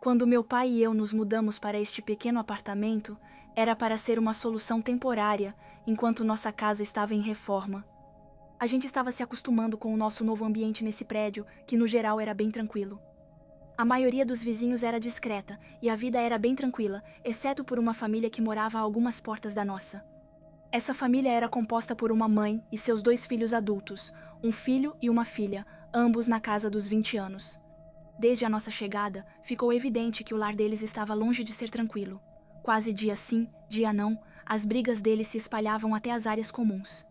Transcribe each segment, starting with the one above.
Quando meu pai e eu nos mudamos para este pequeno apartamento, era para ser uma solução temporária, enquanto nossa casa estava em reforma. A gente estava se acostumando com o nosso novo ambiente nesse prédio, que no geral era bem tranquilo. A maioria dos vizinhos era discreta, e a vida era bem tranquila, exceto por uma família que morava a algumas portas da nossa. Essa família era composta por uma mãe e seus 2 filhos adultos, um filho e uma filha, ambos na casa dos 20 anos. Desde a nossa chegada, ficou evidente que o lar deles estava longe de ser tranquilo. Quase dia sim, dia não, as brigas deles se espalhavam até as áreas comuns.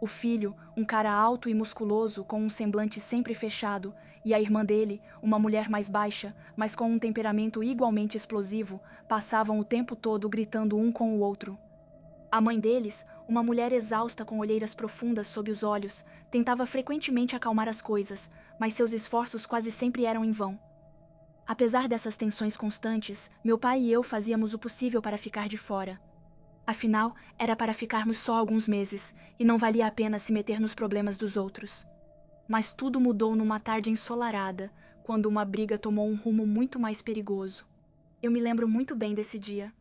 O filho, um cara alto e musculoso, com um semblante sempre fechado, e a irmã dele, uma mulher mais baixa, mas com um temperamento igualmente explosivo, passavam o tempo todo gritando um com o outro. A mãe deles, uma mulher exausta com olheiras profundas sob os olhos, tentava frequentemente acalmar as coisas, mas seus esforços quase sempre eram em vão. Apesar dessas tensões constantes, meu pai e eu fazíamos o possível para ficar de fora. Afinal, era para ficarmos só alguns meses, e não valia a pena se meter nos problemas dos outros. Mas tudo mudou numa tarde ensolarada, quando uma briga tomou um rumo muito mais perigoso. Eu me lembro muito bem desse dia.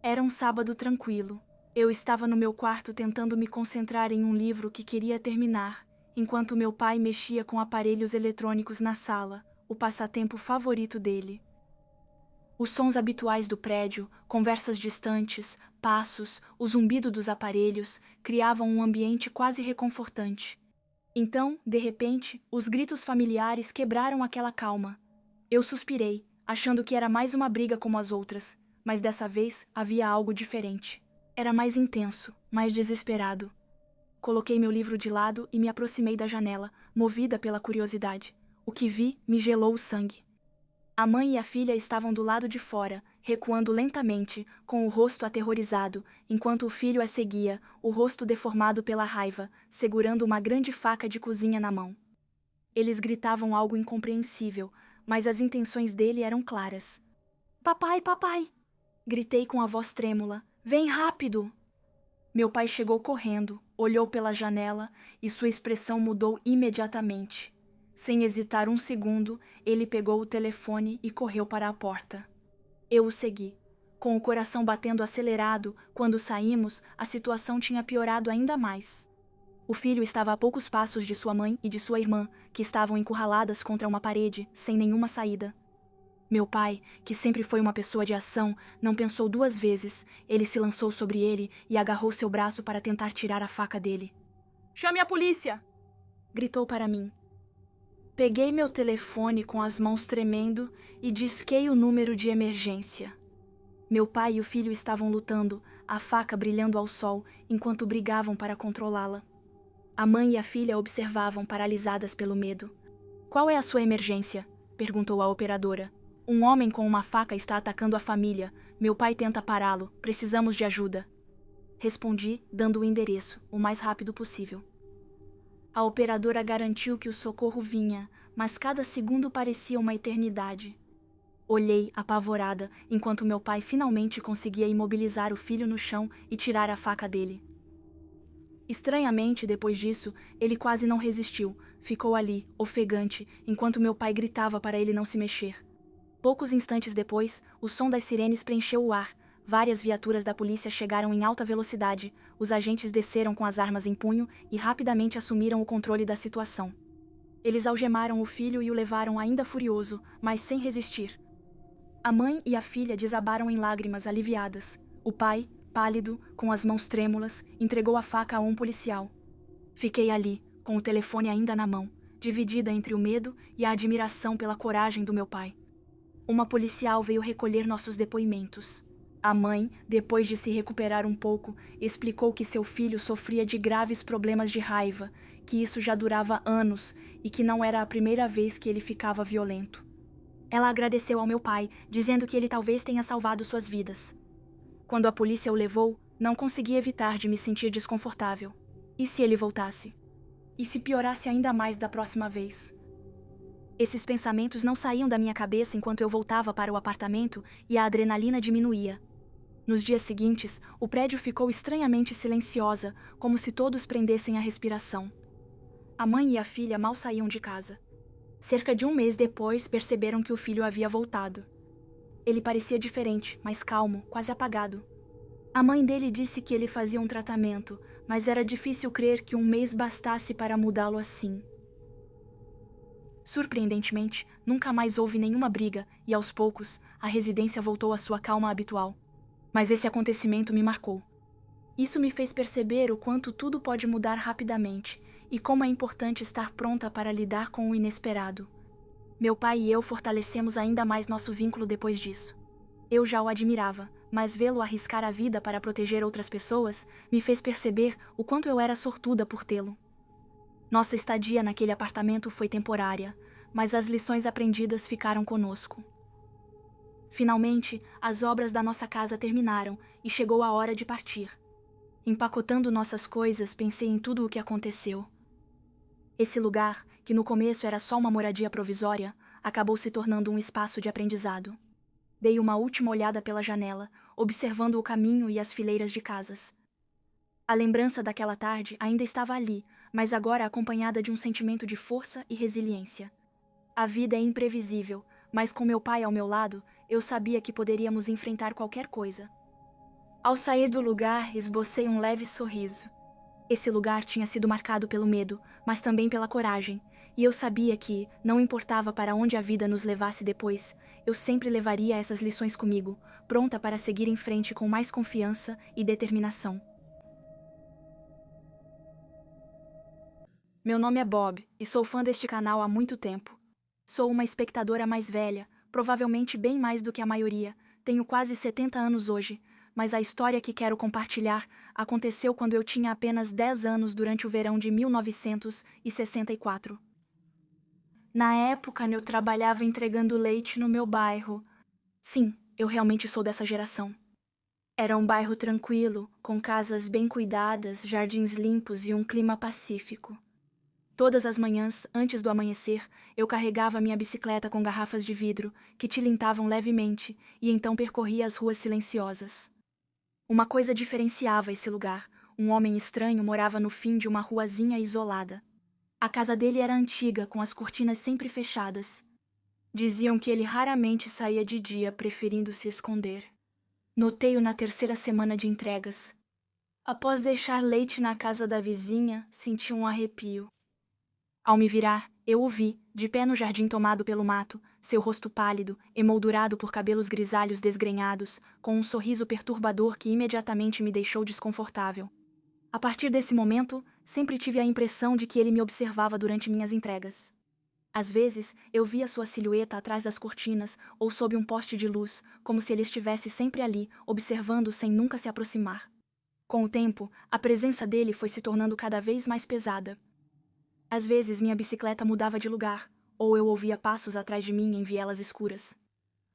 Era um sábado tranquilo. Eu estava no meu quarto tentando me concentrar em um livro que queria terminar, enquanto meu pai mexia com aparelhos eletrônicos na sala, o passatempo favorito dele. Os sons habituais do prédio, conversas distantes, passos, o zumbido dos aparelhos, criavam um ambiente quase reconfortante. Então, de repente, os gritos familiares quebraram aquela calma. Eu suspirei, achando que era mais uma briga como as outras, mas dessa vez havia algo diferente. Era mais intenso, mais desesperado. Coloquei meu livro de lado e me aproximei da janela, movida pela curiosidade. O que vi me gelou o sangue. A mãe e a filha estavam do lado de fora, recuando lentamente, com o rosto aterrorizado, enquanto o filho a seguia, o rosto deformado pela raiva, segurando uma grande faca de cozinha na mão. Eles gritavam algo incompreensível, mas as intenções dele eram claras. "Papai, papai!" Gritei com a voz trêmula. "Vem rápido!" Meu pai chegou correndo, olhou pela janela e sua expressão mudou imediatamente. Sem hesitar um segundo, ele pegou o telefone e correu para a porta. Eu o segui. Com o coração batendo acelerado, quando saímos, a situação tinha piorado ainda mais. O filho estava a poucos passos de sua mãe e de sua irmã, que estavam encurraladas contra uma parede, sem nenhuma saída. Meu pai, que sempre foi uma pessoa de ação, não pensou 2 vezes. Ele se lançou sobre ele e agarrou seu braço para tentar tirar a faca dele. "Chame a polícia!" gritou para mim. Peguei meu telefone com as mãos tremendo e disquei o número de emergência. Meu pai e o filho estavam lutando, a faca brilhando ao sol, enquanto brigavam para controlá-la. A mãe e a filha observavam, paralisadas pelo medo. "Qual é a sua emergência?" perguntou a operadora. "Um homem com uma faca está atacando a família. Meu pai tenta pará-lo. Precisamos de ajuda." Respondi, dando o endereço, o mais rápido possível. A operadora garantiu que o socorro vinha, mas cada segundo parecia uma eternidade. Olhei, apavorada, enquanto meu pai finalmente conseguia imobilizar o filho no chão e tirar a faca dele. Estranhamente, depois disso, ele quase não resistiu. Ficou ali, ofegante, enquanto meu pai gritava para ele não se mexer. Poucos instantes depois, o som das sirenes preencheu o ar. Várias viaturas da polícia chegaram em alta velocidade. Os agentes desceram com as armas em punho e rapidamente assumiram o controle da situação. Eles algemaram o filho e o levaram ainda furioso, mas sem resistir. A mãe e a filha desabaram em lágrimas, aliviadas. O pai, pálido, com as mãos trêmulas, entregou a faca a um policial. Fiquei ali, com o telefone ainda na mão, dividida entre o medo e a admiração pela coragem do meu pai. Uma policial veio recolher nossos depoimentos. A mãe, depois de se recuperar um pouco, explicou que seu filho sofria de graves problemas de raiva, que isso já durava anos e que não era a primeira vez que ele ficava violento. Ela agradeceu ao meu pai, dizendo que ele talvez tenha salvado suas vidas. Quando a polícia o levou, não consegui evitar de me sentir desconfortável. E se ele voltasse? E se piorasse ainda mais da próxima vez? Esses pensamentos não saíam da minha cabeça enquanto eu voltava para o apartamento e a adrenalina diminuía. Nos dias seguintes, o prédio ficou estranhamente silenciosa, como se todos prendessem a respiração. A mãe e a filha mal saíam de casa. Cerca de um mês depois, perceberam que o filho havia voltado. Ele parecia diferente, mais calmo, quase apagado. A mãe dele disse que ele fazia um tratamento, mas era difícil crer que um mês bastasse para mudá-lo assim. Surpreendentemente, nunca mais houve nenhuma briga e, aos poucos, a residência voltou à sua calma habitual. Mas esse acontecimento me marcou. Isso me fez perceber o quanto tudo pode mudar rapidamente e como é importante estar pronta para lidar com o inesperado. Meu pai e eu fortalecemos ainda mais nosso vínculo depois disso. Eu já o admirava, mas vê-lo arriscar a vida para proteger outras pessoas me fez perceber o quanto eu era sortuda por tê-lo. Nossa estadia naquele apartamento foi temporária, mas as lições aprendidas ficaram conosco. Finalmente, as obras da nossa casa terminaram e chegou a hora de partir. Empacotando nossas coisas, pensei em tudo o que aconteceu. Esse lugar, que no começo era só uma moradia provisória, acabou se tornando um espaço de aprendizado. Dei uma última olhada pela janela, observando o caminho e as fileiras de casas. A lembrança daquela tarde ainda estava ali, mas agora acompanhada de um sentimento de força e resiliência. A vida é imprevisível, mas com meu pai ao meu lado, eu sabia que poderíamos enfrentar qualquer coisa. Ao sair do lugar, esbocei um leve sorriso. Esse lugar tinha sido marcado pelo medo, mas também pela coragem, e eu sabia que, não importava para onde a vida nos levasse depois, eu sempre levaria essas lições comigo, pronta para seguir em frente com mais confiança e determinação. Meu nome é Bob, e sou fã deste canal há muito tempo. Sou uma espectadora mais velha, provavelmente bem mais do que a maioria. Tenho quase 70 anos hoje, mas a história que quero compartilhar aconteceu quando eu tinha apenas 10 anos durante o verão de 1964. Na época, eu trabalhava entregando leite no meu bairro. Sim, eu realmente sou dessa geração. Era um bairro tranquilo, com casas bem cuidadas, jardins limpos e um clima pacífico. Todas as manhãs, antes do amanhecer, eu carregava minha bicicleta com garrafas de vidro, que tilintavam levemente, e então percorria as ruas silenciosas. Uma coisa diferenciava esse lugar. Um homem estranho morava no fim de uma ruazinha isolada. A casa dele era antiga, com as cortinas sempre fechadas. Diziam que ele raramente saía de dia, preferindo se esconder. Notei-o na terceira semana de entregas. Após deixar leite na casa da vizinha, senti um arrepio. Ao me virar, eu o vi, de pé no jardim tomado pelo mato, seu rosto pálido, emoldurado por cabelos grisalhos desgrenhados, com um sorriso perturbador que imediatamente me deixou desconfortável. A partir desse momento, sempre tive a impressão de que ele me observava durante minhas entregas. Às vezes, eu via sua silhueta atrás das cortinas ou sob um poste de luz, como se ele estivesse sempre ali, observando sem nunca se aproximar. Com o tempo, a presença dele foi se tornando cada vez mais pesada. Às vezes minha bicicleta mudava de lugar, ou eu ouvia passos atrás de mim em vielas escuras.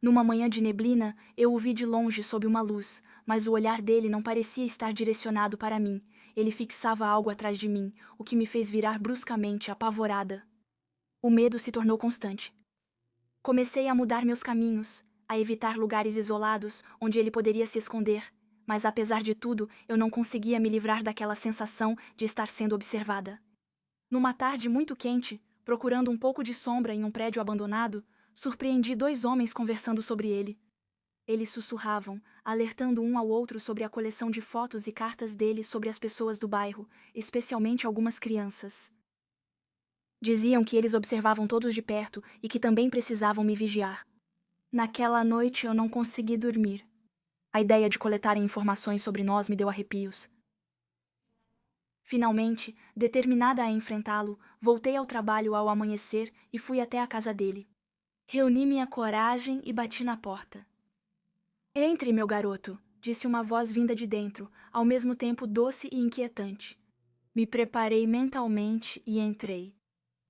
Numa manhã de neblina, eu o vi de longe sob uma luz, mas o olhar dele não parecia estar direcionado para mim. Ele fixava algo atrás de mim, o que me fez virar bruscamente, apavorada. O medo se tornou constante. Comecei a mudar meus caminhos, a evitar lugares isolados onde ele poderia se esconder, mas apesar de tudo, eu não conseguia me livrar daquela sensação de estar sendo observada. Numa tarde muito quente, procurando um pouco de sombra em um prédio abandonado, surpreendi 2 homens conversando sobre ele. Eles sussurravam, alertando um ao outro sobre a coleção de fotos e cartas dele sobre as pessoas do bairro, especialmente algumas crianças. Diziam que eles observavam todos de perto e que também precisavam me vigiar. Naquela noite eu não consegui dormir. A ideia de coletarem informações sobre nós me deu arrepios. Finalmente, determinada a enfrentá-lo, voltei ao trabalho ao amanhecer e fui até a casa dele. Reuni minha coragem e bati na porta. "Entre, meu garoto", disse uma voz vinda de dentro, ao mesmo tempo doce e inquietante. Me preparei mentalmente e entrei.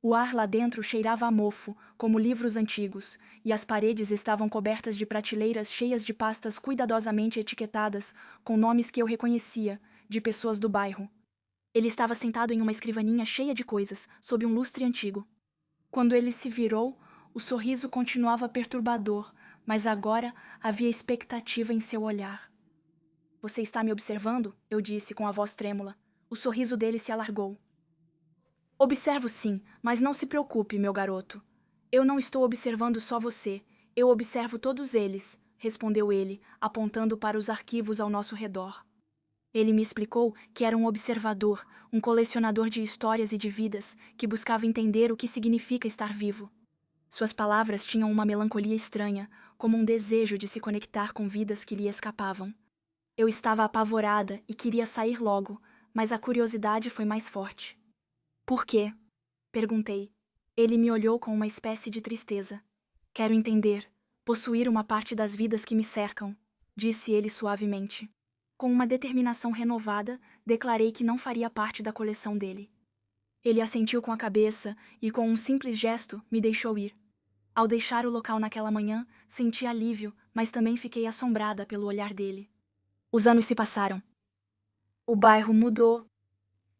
O ar lá dentro cheirava a mofo, como livros antigos, e as paredes estavam cobertas de prateleiras cheias de pastas cuidadosamente etiquetadas com nomes que eu reconhecia, de pessoas do bairro. Ele estava sentado em uma escrivaninha cheia de coisas, sob um lustre antigo. Quando ele se virou, o sorriso continuava perturbador, mas agora havia expectativa em seu olhar. "Você está me observando?" eu disse com a voz trêmula. O sorriso dele se alargou. "Observo sim, mas não se preocupe, meu garoto. Eu não estou observando só você. Eu observo todos eles. respondeu ele, apontando para os arquivos ao nosso redor. Ele me explicou que era um observador, um colecionador de histórias e de vidas, que buscava entender o que significa estar vivo. Suas palavras tinham uma melancolia estranha, como um desejo de se conectar com vidas que lhe escapavam. Eu estava apavorada e queria sair logo, mas a curiosidade foi mais forte. Por quê? Perguntei. Ele me olhou com uma espécie de tristeza. Quero entender, possuir uma parte das vidas que me cercam, disse ele suavemente. Com uma determinação renovada, declarei que não faria parte da coleção dele. Ele assentiu com a cabeça e, com um simples gesto, me deixou ir. Ao deixar o local naquela manhã, senti alívio, mas também fiquei assombrada pelo olhar dele. Os anos se passaram. O bairro mudou,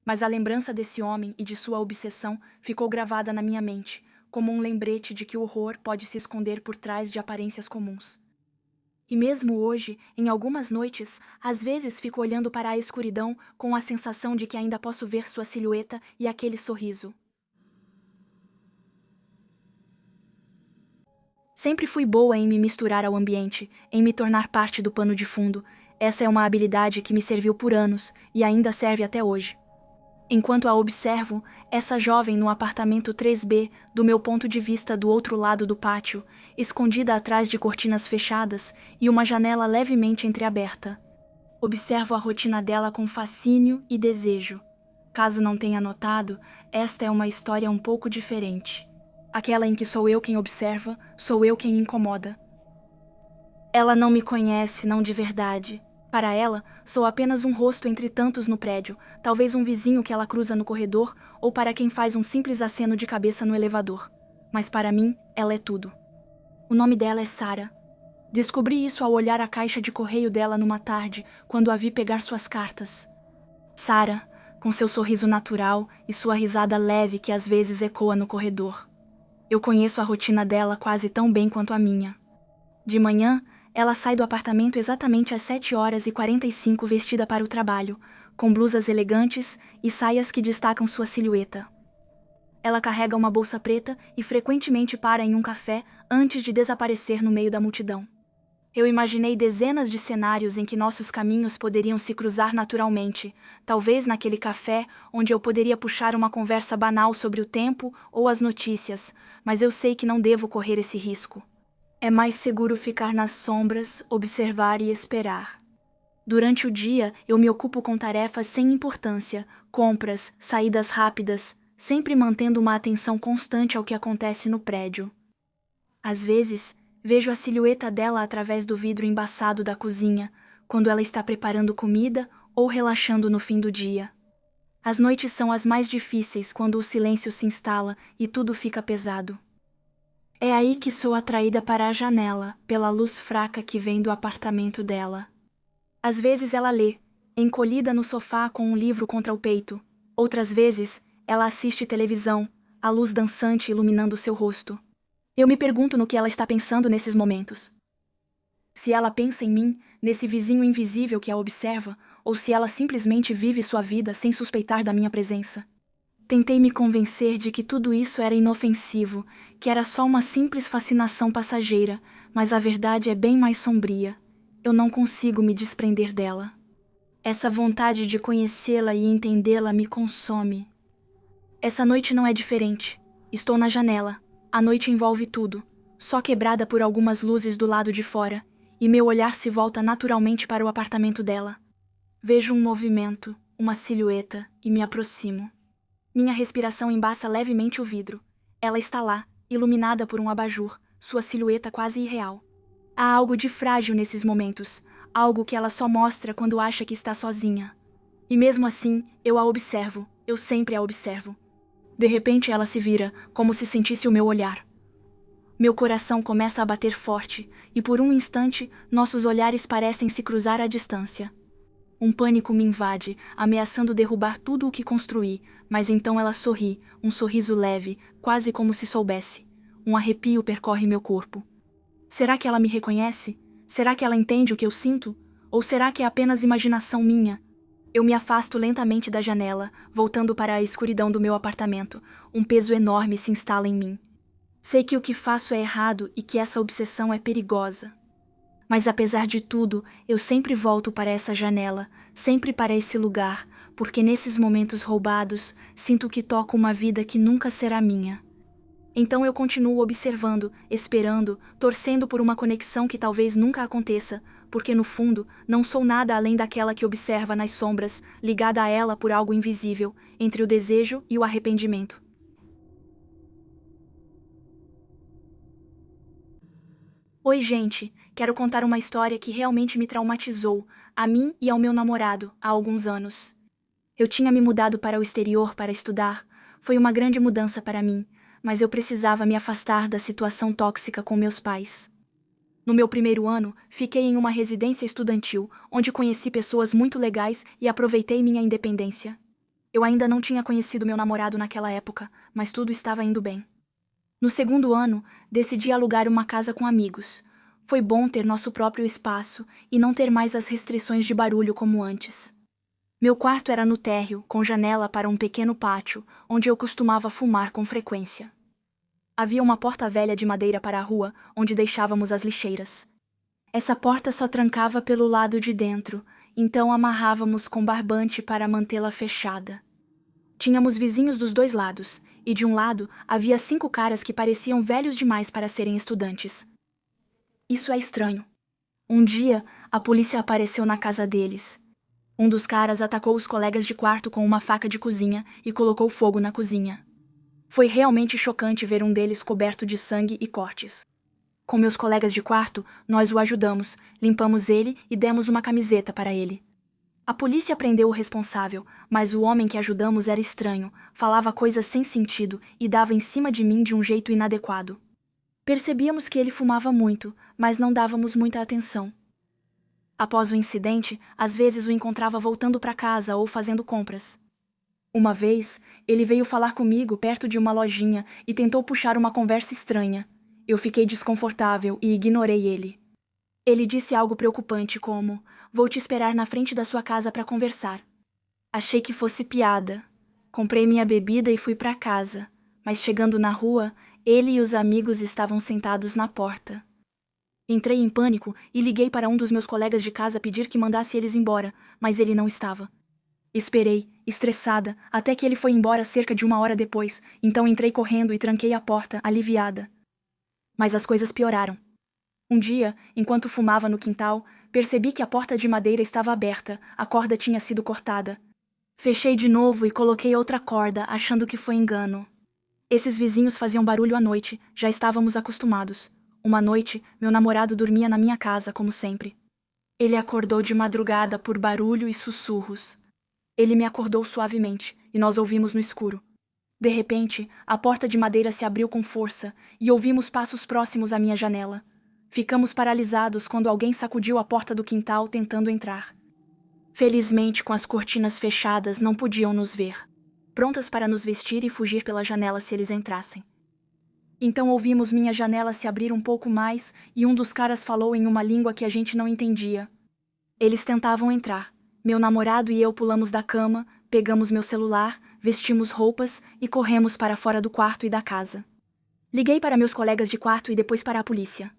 mas a lembrança desse homem e de sua obsessão ficou gravada na minha mente, como um lembrete de que o horror pode se esconder por trás de aparências comuns. E mesmo hoje, em algumas noites, às vezes fico olhando para a escuridão com a sensação de que ainda posso ver sua silhueta e aquele sorriso. Sempre fui boa em me misturar ao ambiente, em me tornar parte do pano de fundo. Essa é uma habilidade que me serviu por anos e ainda serve até hoje. Enquanto a observo, essa jovem no apartamento 3B, do meu ponto de vista do outro lado do pátio, escondida atrás de cortinas fechadas e uma janela levemente entreaberta. Observo a rotina dela com fascínio e desejo. Caso não tenha notado, esta é uma história um pouco diferente. Aquela em que sou eu quem observa, sou eu quem incomoda. Ela não me conhece, não de verdade. Para ela, sou apenas um rosto entre tantos no prédio, talvez um vizinho que ela cruza no corredor ou para quem faz um simples aceno de cabeça no elevador. Mas para mim, ela é tudo. O nome dela é Sarah. Descobri isso ao olhar a caixa de correio dela numa tarde, quando a vi pegar suas cartas. Sarah, com seu sorriso natural e sua risada leve que às vezes ecoa no corredor. Eu conheço a rotina dela quase tão bem quanto a minha. De manhã, ela sai do apartamento exatamente às 7h45 vestida para o trabalho, com blusas elegantes e saias que destacam sua silhueta. Ela carrega uma bolsa preta e frequentemente para em um café antes de desaparecer no meio da multidão. Eu imaginei dezenas de cenários em que nossos caminhos poderiam se cruzar naturalmente, talvez naquele café onde eu poderia puxar uma conversa banal sobre o tempo ou as notícias, mas eu sei que não devo correr esse risco. É mais seguro ficar nas sombras, observar e esperar. Durante o dia, eu me ocupo com tarefas sem importância, compras, saídas rápidas, sempre mantendo uma atenção constante ao que acontece no prédio. Às vezes, vejo a silhueta dela através do vidro embaçado da cozinha, quando ela está preparando comida ou relaxando no fim do dia. As noites são as mais difíceis quando o silêncio se instala e tudo fica pesado. É aí que sou atraída para a janela, pela luz fraca que vem do apartamento dela. Às vezes ela lê, encolhida no sofá com um livro contra o peito. Outras vezes, ela assiste televisão, a luz dançante iluminando seu rosto. Eu me pergunto no que ela está pensando nesses momentos. Se ela pensa em mim, nesse vizinho invisível que a observa, ou se ela simplesmente vive sua vida sem suspeitar da minha presença. Tentei me convencer de que tudo isso era inofensivo, que era só uma simples fascinação passageira, mas a verdade é bem mais sombria. Eu não consigo me desprender dela. Essa vontade de conhecê-la e entendê-la me consome. Essa noite não é diferente. Estou na janela. A noite envolve tudo, só quebrada por algumas luzes do lado de fora, e meu olhar se volta naturalmente para o apartamento dela. Vejo um movimento, uma silhueta, e me aproximo. Minha respiração embaça levemente o vidro. Ela está lá, iluminada por um abajur, sua silhueta quase irreal. Há algo de frágil nesses momentos, algo que ela só mostra quando acha que está sozinha. E mesmo assim, eu a observo, eu sempre a observo. De repente ela se vira, como se sentisse o meu olhar. Meu coração começa a bater forte, e por um instante, nossos olhares parecem se cruzar à distância. Um pânico me invade, ameaçando derrubar tudo o que construí, mas então ela sorri, um sorriso leve, quase como se soubesse. Um arrepio percorre meu corpo. Será que ela me reconhece? Será que ela entende o que eu sinto? Ou será que é apenas imaginação minha? Eu me afasto lentamente da janela, voltando para a escuridão do meu apartamento. Um peso enorme se instala em mim. Sei que o que faço é errado e que essa obsessão é perigosa. Mas apesar de tudo, eu sempre volto para essa janela, sempre para esse lugar, porque nesses momentos roubados, sinto que toco uma vida que nunca será minha. Então eu continuo observando, esperando, torcendo por uma conexão que talvez nunca aconteça, porque no fundo, não sou nada além daquela que observa nas sombras, ligada a ela por algo invisível, entre o desejo e o arrependimento. Oi, gente! Quero contar uma história que realmente me traumatizou, a mim e ao meu namorado, há alguns anos. Eu tinha me mudado para o exterior para estudar. Foi uma grande mudança para mim, mas eu precisava me afastar da situação tóxica com meus pais. No meu primeiro ano, fiquei em uma residência estudantil, onde conheci pessoas muito legais e aproveitei minha independência. Eu ainda não tinha conhecido meu namorado naquela época, mas tudo estava indo bem. No segundo ano, decidi alugar uma casa com amigos. Foi bom ter nosso próprio espaço e não ter mais as restrições de barulho como antes. Meu quarto era no térreo, com janela para um pequeno pátio, onde eu costumava fumar com frequência. Havia uma porta velha de madeira para a rua, onde deixávamos as lixeiras. Essa porta só trancava pelo lado de dentro, então amarrávamos com barbante para mantê-la fechada. Tínhamos vizinhos dos dois lados, e de um lado havia 5 caras que pareciam velhos demais para serem estudantes. Isso é estranho. Um dia, a polícia apareceu na casa deles. Um dos caras atacou os colegas de quarto com uma faca de cozinha e colocou fogo na cozinha. Foi realmente chocante ver um deles coberto de sangue e cortes. Com meus colegas de quarto, nós o ajudamos, limpamos ele e demos uma camiseta para ele. A polícia prendeu o responsável, mas o homem que ajudamos era estranho, falava coisas sem sentido e dava em cima de mim de um jeito inadequado. Percebíamos que ele fumava muito, mas não dávamos muita atenção. Após o incidente, às vezes o encontrava voltando para casa ou fazendo compras. Uma vez, ele veio falar comigo perto de uma lojinha e tentou puxar uma conversa estranha. Eu fiquei desconfortável e ignorei ele. Ele disse algo preocupante como: "Vou te esperar na frente da sua casa para conversar." Achei que fosse piada. Comprei minha bebida e fui para casa, mas chegando na rua, ele e os amigos estavam sentados na porta. Entrei em pânico e liguei para um dos meus colegas de casa pedir que mandasse eles embora, mas ele não estava. Esperei, estressada, até que ele foi embora cerca de 1 hora depois, então entrei correndo e tranquei a porta, aliviada. Mas as coisas pioraram. Um dia, enquanto fumava no quintal, percebi que a porta de madeira estava aberta, a corda tinha sido cortada. Fechei de novo e coloquei outra corda, achando que foi engano. Esses vizinhos faziam barulho à noite, já estávamos acostumados. Uma noite, meu namorado dormia na minha casa, como sempre. Ele acordou de madrugada por barulho e sussurros. Ele me acordou suavemente, e nós ouvimos no escuro. De repente, a porta de madeira se abriu com força, e ouvimos passos próximos à minha janela. Ficamos paralisados quando alguém sacudiu a porta do quintal tentando entrar. Felizmente, com as cortinas fechadas, não podiam nos ver, prontas para nos vestir e fugir pela janela se eles entrassem. Então ouvimos minha janela se abrir um pouco mais e um dos caras falou em uma língua que a gente não entendia. Eles tentavam entrar. Meu namorado e eu pulamos da cama, pegamos meu celular, vestimos roupas e corremos para fora do quarto e da casa. Liguei para meus colegas de quarto e depois para a polícia.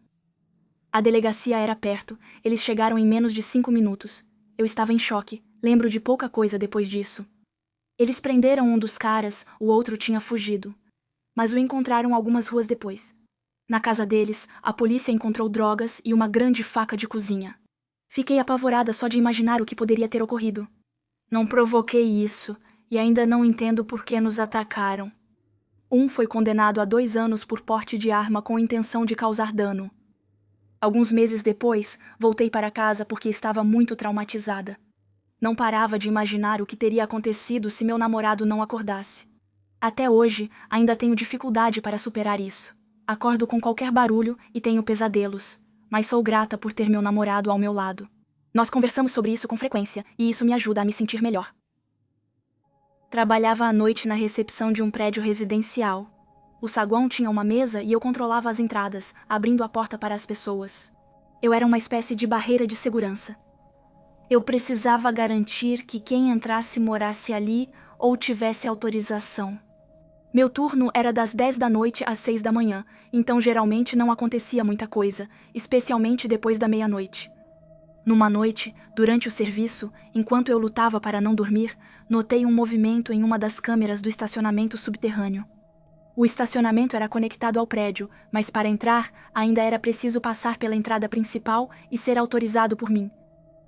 A delegacia era perto, eles chegaram em menos de 5 minutos. Eu estava em choque, lembro de pouca coisa depois disso. Eles prenderam um dos caras, o outro tinha fugido. Mas o encontraram algumas ruas depois. Na casa deles, a polícia encontrou drogas e uma grande faca de cozinha. Fiquei apavorada só de imaginar o que poderia ter ocorrido. Não provoquei isso, e ainda não entendo por que nos atacaram. Um foi condenado a 2 anos por porte de arma com intenção de causar dano. Alguns meses depois, voltei para casa porque estava muito traumatizada. Não parava de imaginar o que teria acontecido se meu namorado não acordasse. Até hoje, ainda tenho dificuldade para superar isso. Acordo com qualquer barulho e tenho pesadelos, mas sou grata por ter meu namorado ao meu lado. Nós conversamos sobre isso com frequência e isso me ajuda a me sentir melhor. Trabalhava à noite na recepção de um prédio residencial. O saguão tinha uma mesa e eu controlava as entradas, abrindo a porta para as pessoas. Eu era uma espécie de barreira de segurança. Eu precisava garantir que quem entrasse morasse ali ou tivesse autorização. Meu turno era das 10 da noite às 6 da manhã, então geralmente não acontecia muita coisa, especialmente depois da meia-noite. Numa noite, durante o serviço, enquanto eu lutava para não dormir, notei um movimento em uma das câmeras do estacionamento subterrâneo. O estacionamento era conectado ao prédio, mas para entrar, ainda era preciso passar pela entrada principal e ser autorizado por mim.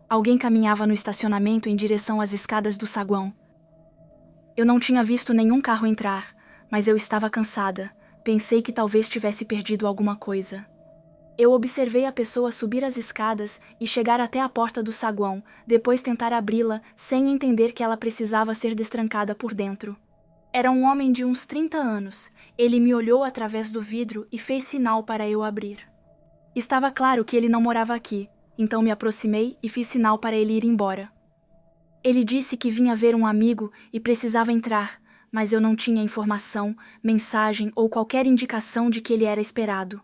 Alguém caminhava no estacionamento em direção às escadas do saguão. Eu não tinha visto nenhum carro entrar, mas eu estava cansada. Pensei que talvez tivesse perdido alguma coisa. Eu observei a pessoa subir as escadas e chegar até a porta do saguão, depois tentar abri-la sem entender que ela precisava ser destrancada por dentro. Era um homem de uns 30 anos. Ele me olhou através do vidro e fez sinal para eu abrir. Estava claro que ele não morava aqui, então me aproximei e fiz sinal para ele ir embora. Ele disse que vinha ver um amigo e precisava entrar, mas eu não tinha informação, mensagem ou qualquer indicação de que ele era esperado.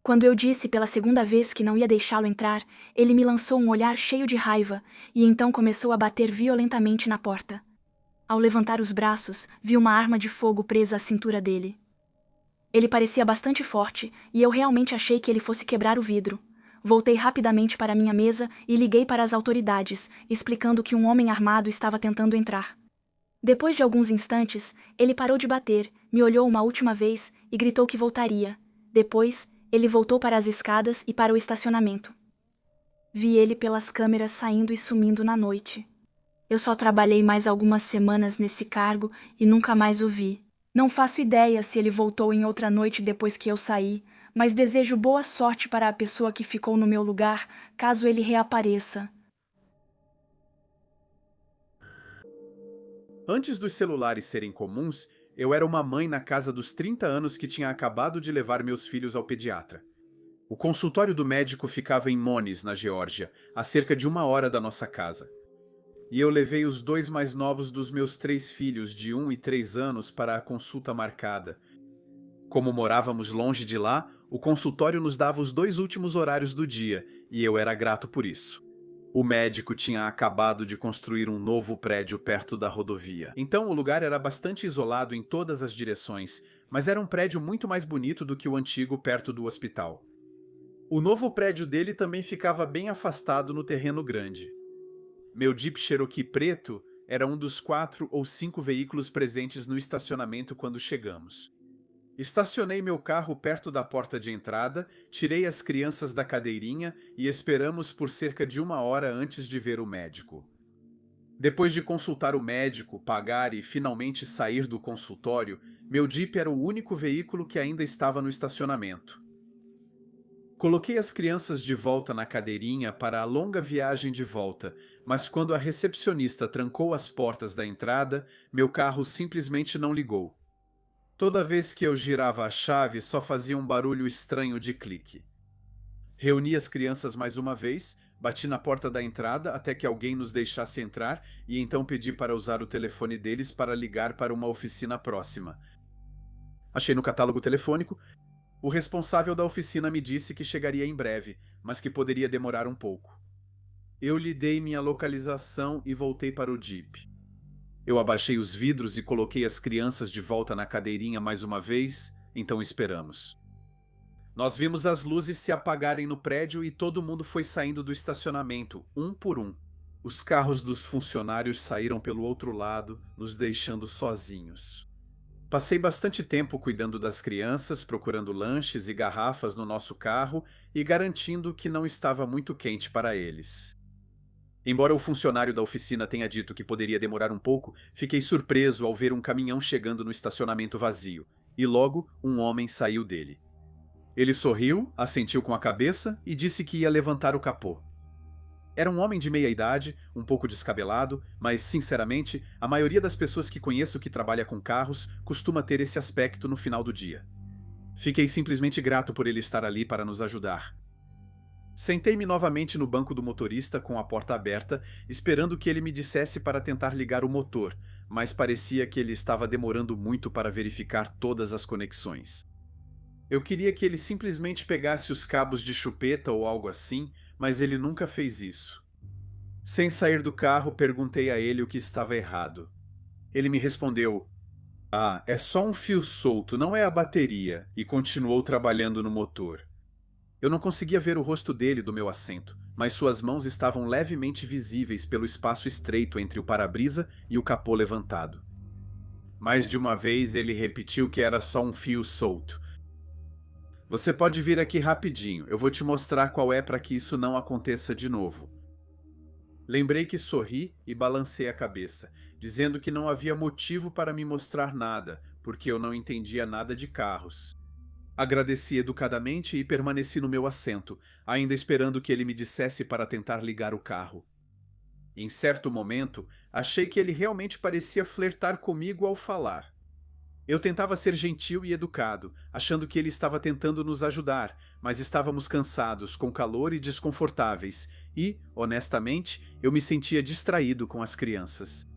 Quando eu disse pela segunda vez que não ia deixá-lo entrar, ele me lançou um olhar cheio de raiva e então começou a bater violentamente na porta. Ao levantar os braços, vi uma arma de fogo presa à cintura dele. Ele parecia bastante forte e eu realmente achei que ele fosse quebrar o vidro. Voltei rapidamente para minha mesa e liguei para as autoridades, explicando que um homem armado estava tentando entrar. Depois de alguns instantes, ele parou de bater, me olhou uma última vez e gritou que voltaria. Depois, ele voltou para as escadas e para o estacionamento. Vi ele pelas câmeras saindo e sumindo na noite. Eu só trabalhei mais algumas semanas nesse cargo e nunca mais o vi. Não faço ideia se ele voltou em outra noite depois que eu saí, mas desejo boa sorte para a pessoa que ficou no meu lugar, caso ele reapareça. Antes dos celulares serem comuns, eu era uma mãe na casa dos 30 anos que tinha acabado de levar meus filhos ao pediatra. O consultório do médico ficava em Moniz, na Geórgia, a cerca de 1 hora da nossa casa. E eu levei os 2 mais novos dos meus 3 filhos, de 1 e 3 anos, para a consulta marcada. Como morávamos longe de lá, o consultório nos dava os 2 últimos horários do dia, e eu era grato por isso. O médico tinha acabado de construir um novo prédio perto da rodovia. Então o lugar era bastante isolado em todas as direções, mas era um prédio muito mais bonito do que o antigo perto do hospital. O novo prédio dele também ficava bem afastado no terreno grande. Meu Jeep Cherokee preto era um dos 4 ou 5 veículos presentes no estacionamento quando chegamos. Estacionei meu carro perto da porta de entrada, tirei as crianças da cadeirinha e esperamos por cerca de 1 hora antes de ver o médico. Depois de consultar o médico, pagar e finalmente sair do consultório, meu Jeep era o único veículo que ainda estava no estacionamento. Coloquei as crianças de volta na cadeirinha para a longa viagem de volta, mas quando a recepcionista trancou as portas da entrada, meu carro simplesmente não ligou. Toda vez que eu girava a chave, só fazia um barulho estranho de clique. Reuni as crianças mais uma vez, bati na porta da entrada até que alguém nos deixasse entrar e então pedi para usar o telefone deles para ligar para uma oficina próxima. Achei no catálogo telefônico. O responsável da oficina me disse que chegaria em breve, mas que poderia demorar um pouco. Eu lhe dei minha localização e voltei para o Jeep. Eu abaixei os vidros e coloquei as crianças de volta na cadeirinha mais uma vez, então esperamos. Nós vimos as luzes se apagarem no prédio e todo mundo foi saindo do estacionamento, um por um. Os carros dos funcionários saíram pelo outro lado, nos deixando sozinhos. Passei bastante tempo cuidando das crianças, procurando lanches e garrafas no nosso carro e garantindo que não estava muito quente para eles. Embora o funcionário da oficina tenha dito que poderia demorar um pouco, fiquei surpreso ao ver um caminhão chegando no estacionamento vazio, e logo um homem saiu dele. Ele sorriu, assentiu com a cabeça e disse que ia levantar o capô. Era um homem de meia idade, um pouco descabelado, mas, sinceramente, a maioria das pessoas que conheço que trabalha com carros costuma ter esse aspecto no final do dia. Fiquei simplesmente grato por ele estar ali para nos ajudar. Sentei-me novamente no banco do motorista com a porta aberta, esperando que ele me dissesse para tentar ligar o motor, mas parecia que ele estava demorando muito para verificar todas as conexões. Eu queria que ele simplesmente pegasse os cabos de chupeta ou algo assim, mas ele nunca fez isso. Sem sair do carro, perguntei a ele o que estava errado. Ele me respondeu: Ah, é só um fio solto, não é a bateria, e continuou trabalhando no motor. Eu não conseguia ver o rosto dele do meu assento, mas suas mãos estavam levemente visíveis pelo espaço estreito entre o para-brisa e o capô levantado. Mais de uma vez ele repetiu que era só um fio solto. Você pode vir aqui rapidinho, eu vou te mostrar qual é para que isso não aconteça de novo. Lembrei que sorri e balancei a cabeça, dizendo que não havia motivo para me mostrar nada, porque eu não entendia nada de carros. Agradeci educadamente e permaneci no meu assento, ainda esperando que ele me dissesse para tentar ligar o carro. Em certo momento, achei que ele realmente parecia flertar comigo ao falar. Eu tentava ser gentil e educado, achando que ele estava tentando nos ajudar, mas estávamos cansados, com calor e desconfortáveis, e, honestamente, eu me sentia distraído com as crianças.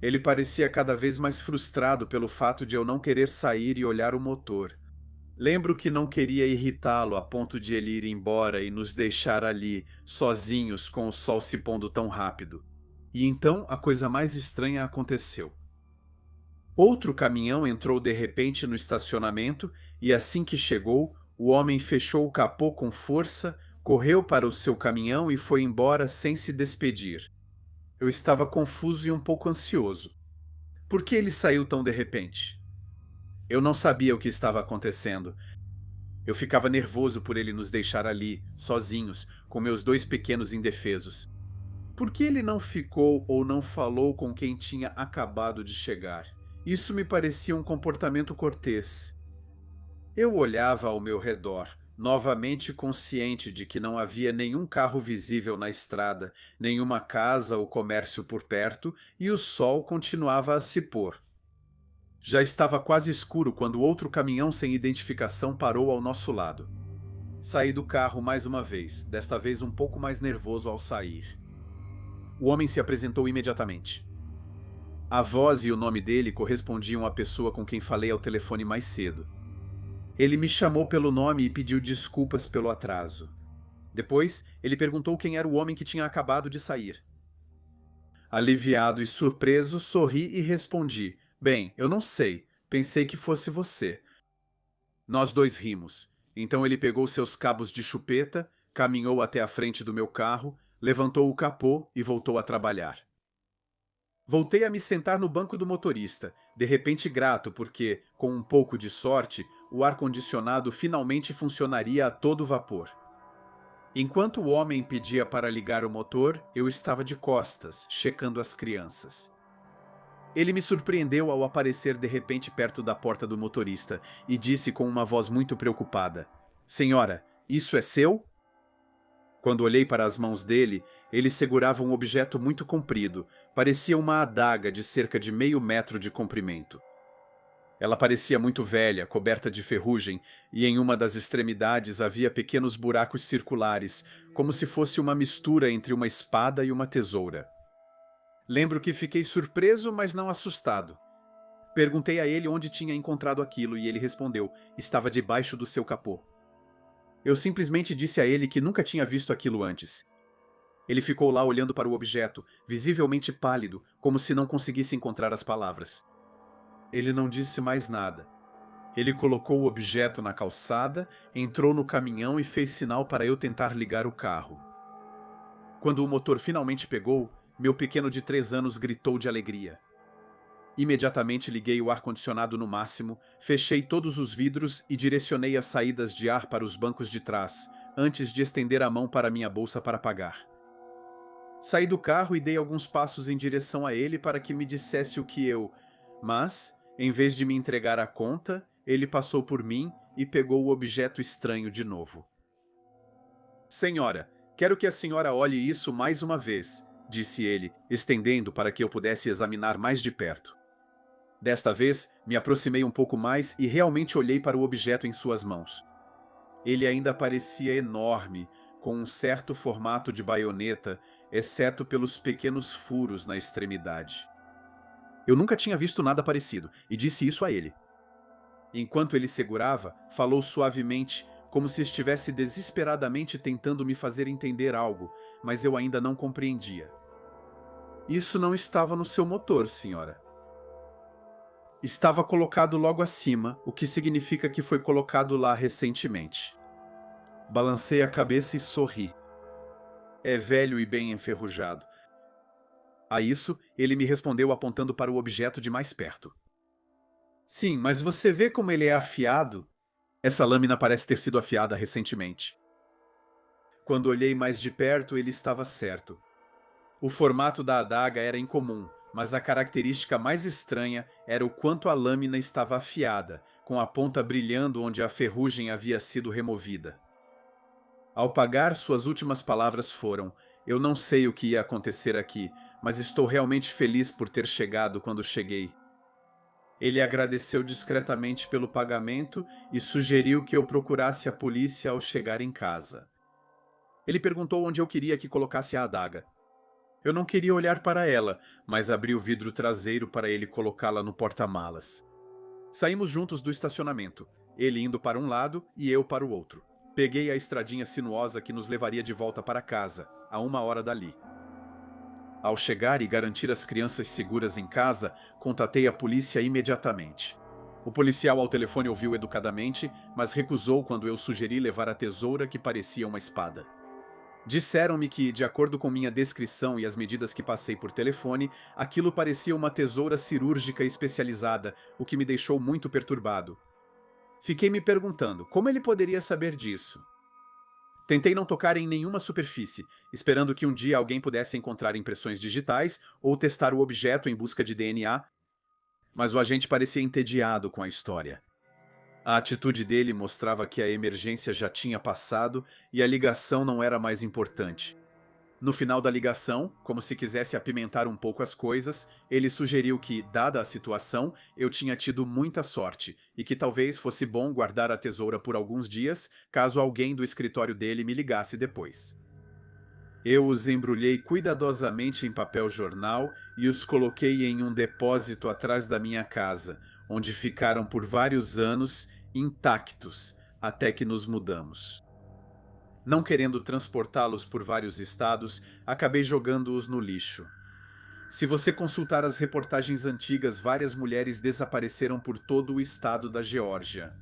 Ele parecia cada vez mais frustrado pelo fato de eu não querer sair e olhar o motor. Lembro que não queria irritá-lo a ponto de ele ir embora e nos deixar ali, sozinhos, com o sol se pondo tão rápido. E então a coisa mais estranha aconteceu. Outro caminhão entrou de repente no estacionamento e assim que chegou, o homem fechou o capô com força, correu para o seu caminhão e foi embora sem se despedir. Eu estava confuso e um pouco ansioso. Por que ele saiu tão de repente? Eu não sabia o que estava acontecendo. Eu ficava nervoso por ele nos deixar ali, sozinhos, com meus dois pequenos indefesos. Por que ele não ficou ou não falou com quem tinha acabado de chegar? Isso me parecia um comportamento cortês. Eu olhava ao meu redor, novamente consciente de que não havia nenhum carro visível na estrada, nenhuma casa ou comércio por perto, e o sol continuava a se pôr. Já estava quase escuro quando outro caminhão sem identificação parou ao nosso lado. Saí do carro mais uma vez, desta vez um pouco mais nervoso ao sair. O homem se apresentou imediatamente. A voz e o nome dele correspondiam à pessoa com quem falei ao telefone mais cedo. Ele me chamou pelo nome e pediu desculpas pelo atraso. Depois, ele perguntou quem era o homem que tinha acabado de sair. Aliviado e surpreso, sorri e respondi: Bem, eu não sei. Pensei que fosse você. Nós dois rimos. Então ele pegou seus cabos de chupeta, caminhou até a frente do meu carro, levantou o capô e voltou a trabalhar. Voltei a me sentar no banco do motorista, de repente grato porque, com um pouco de sorte, o ar-condicionado finalmente funcionaria a todo vapor. Enquanto o homem pedia para ligar o motor, eu estava de costas, checando as crianças. Ele me surpreendeu ao aparecer de repente perto da porta do motorista e disse com uma voz muito preocupada: Senhora, isso é seu? Quando olhei para as mãos dele, ele segurava um objeto muito comprido, parecia uma adaga de cerca de meio metro de comprimento. Ela parecia muito velha, coberta de ferrugem, e em uma das extremidades havia pequenos buracos circulares, como se fosse uma mistura entre uma espada e uma tesoura. Lembro que fiquei surpreso, mas não assustado. Perguntei a ele onde tinha encontrado aquilo e ele respondeu: estava debaixo do seu capô. Eu simplesmente disse a ele que nunca tinha visto aquilo antes. Ele ficou lá olhando para o objeto, visivelmente pálido, como se não conseguisse encontrar as palavras. Ele não disse mais nada. Ele colocou o objeto na calçada, entrou no caminhão e fez sinal para eu tentar ligar o carro. Quando o motor finalmente pegou, meu pequeno de 3 anos gritou de alegria. Imediatamente liguei o ar-condicionado no máximo, fechei todos os vidros e direcionei as saídas de ar para os bancos de trás, antes de estender a mão para minha bolsa para pagar. Saí do carro e dei alguns passos em direção a ele para que me dissesse o que eu... Mas, em vez de me entregar a conta, ele passou por mim e pegou o objeto estranho de novo. Senhora, quero que a senhora olhe isso mais uma vez, disse ele, estendendo para que eu pudesse examinar mais de perto. Desta vez, me aproximei um pouco mais e realmente olhei para o objeto em suas mãos. Ele ainda parecia enorme, com um certo formato de baioneta, exceto pelos pequenos furos na extremidade. Eu nunca tinha visto nada parecido, e disse isso a ele. Enquanto ele segurava, falou suavemente, como se estivesse desesperadamente tentando me fazer entender algo, mas eu ainda não compreendia. Isso não estava no seu motor, senhora. Estava colocado logo acima, o que significa que foi colocado lá recentemente. Balancei a cabeça e sorri. É velho e bem enferrujado. A isso, ele me respondeu apontando para o objeto de mais perto. Sim, mas você vê como ele é afiado? Essa lâmina parece ter sido afiada recentemente. Quando olhei mais de perto, ele estava certo. O formato da adaga era incomum, mas a característica mais estranha era o quanto a lâmina estava afiada, com a ponta brilhando onde a ferrugem havia sido removida. Ao pagar, suas últimas palavras foram: "Eu não sei o que ia acontecer aqui, mas estou realmente feliz por ter chegado quando cheguei." Ele agradeceu discretamente pelo pagamento e sugeriu que eu procurasse a polícia ao chegar em casa. Ele perguntou onde eu queria que colocasse a adaga. Eu não queria olhar para ela, mas abri o vidro traseiro para ele colocá-la no porta-malas. Saímos juntos do estacionamento, ele indo para um lado e eu para o outro. Peguei a estradinha sinuosa que nos levaria de volta para casa, a 1 hora dali. Ao chegar e garantir as crianças seguras em casa, contatei a polícia imediatamente. O policial ao telefone ouviu educadamente, mas recusou quando eu sugeri levar a tesoura que parecia uma espada. Disseram-me que, de acordo com minha descrição e as medidas que passei por telefone, aquilo parecia uma tesoura cirúrgica especializada, o que me deixou muito perturbado. Fiquei me perguntando como ele poderia saber disso. Tentei não tocar em nenhuma superfície, esperando que um dia alguém pudesse encontrar impressões digitais ou testar o objeto em busca de DNA, mas o agente parecia entediado com a história. A atitude dele mostrava que a emergência já tinha passado e a ligação não era mais importante. No final da ligação, como se quisesse apimentar um pouco as coisas, ele sugeriu que, dada a situação, eu tinha tido muita sorte e que talvez fosse bom guardar a tesoura por alguns dias, caso alguém do escritório dele me ligasse depois. Eu os embrulhei cuidadosamente em papel jornal e os coloquei em um depósito atrás da minha casa, onde ficaram por vários anos intactos até que nos mudamos. Não querendo transportá-los por vários estados, acabei jogando-os no lixo. Se você consultar as reportagens antigas, várias mulheres desapareceram por todo o estado da Geórgia.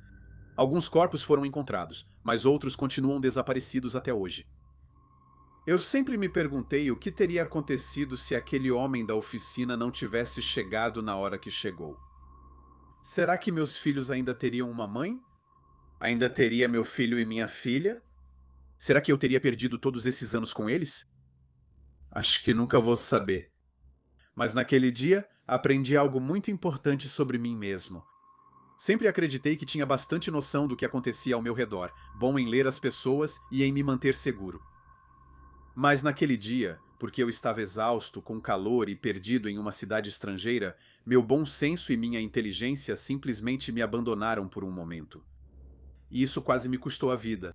Alguns corpos foram encontrados, mas outros continuam desaparecidos até hoje. Eu sempre me perguntei o que teria acontecido se aquele homem da oficina não tivesse chegado na hora que chegou. Será que meus filhos ainda teriam uma mãe? Ainda teria meu filho e minha filha? Será que eu teria perdido todos esses anos com eles? Acho que nunca vou saber. Mas naquele dia, aprendi algo muito importante sobre mim mesmo. Sempre acreditei que tinha bastante noção do que acontecia ao meu redor, bom em ler as pessoas e em me manter seguro. Mas naquele dia, porque eu estava exausto, com calor e perdido em uma cidade estrangeira, meu bom senso e minha inteligência simplesmente me abandonaram por um momento. E isso quase me custou a vida.